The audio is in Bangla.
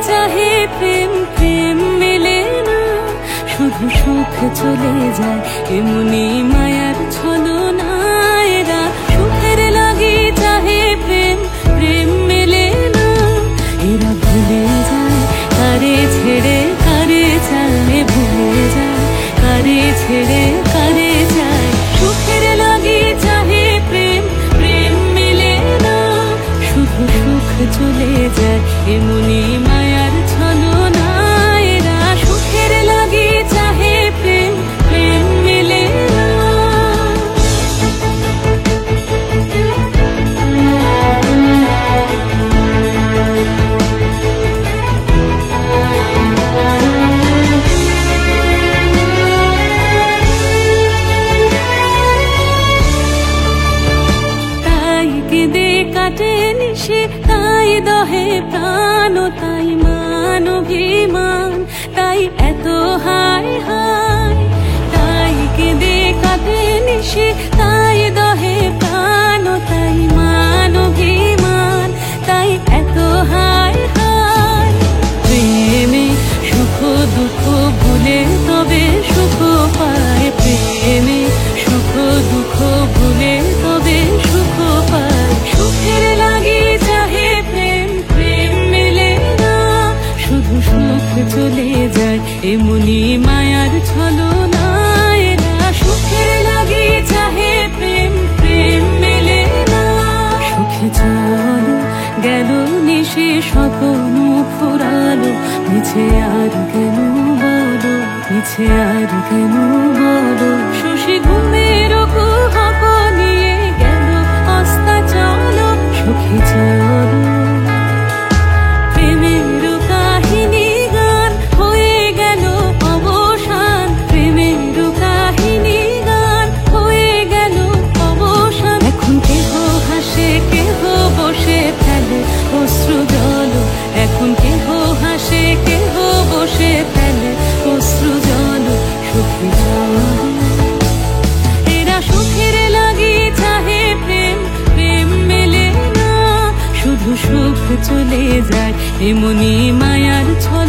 চাহে প্রেম, প্রেম মেলে না, শুধু সুখ চলে যায় এমনি মায়ার ছলনায়। এরা সুখের লাগি চাহে প্রেম, প্রেম মেলে না, এরা ভুলে যায় কারে ছেড়ে কারে চায়, ভুলে যায় কারে ছেড়ে কারে যায়। সুখের লাগি চাহে প্রেম, প্রেম মেলে না, শুধু সুখ চলে যায় এমনি মায়ার ছলনায়। এরা সুখের লাগি চাহে প্রেম, প্রেম মেলে না। তাই কেঁদে কাটে নিশে, তাই দহে প্রাণ, তাই মান অভিমান, তাই এত হায় হায়। তাই কেঁদে কাটে নিশে, তাই দহে প্রাণ, তাই মান অভিমান, তাই এত হায় হায়। প্রেমে সুখ দুঃখ ভুলে তবে সুখ পায়, প্রেমে সুখ দুঃখ ভুলে তবে সুখ পায়। সুখের লাগি চাহে প্রেম, প্রেম মেলে না, শুধু সুখ চলে যায় এমনি মায়ার ছলনায়। এরা সুখের লাগি চাহে প্রেম, প্রেম মেলে না। সুখে চলো গেল নিশে স্বপ্ন ফুরালো, মিছে আর কেন বলো, মিছে আর কেন বলো। শশী ঘুমের কুহক নিয়ে গেল আস্তা চলো, সুখে চলো। প্রেমের কাহিনী গান হয়ে গেল অবসান, প্রেমের কাহিনী গান হয়ে গেল অবসান। এখন কেহ হাসে কেহ বসে ফেলে অশ্রু জল, এখন কেহ হাসে কেহ বসে ফেলে অশ্রু জল। সুখে চলো এরা সুখের লাগি চাহে প্রেম, প্রেম মেলে না, শুধু সুখ চলে যায় এমনি মায়ার ছল।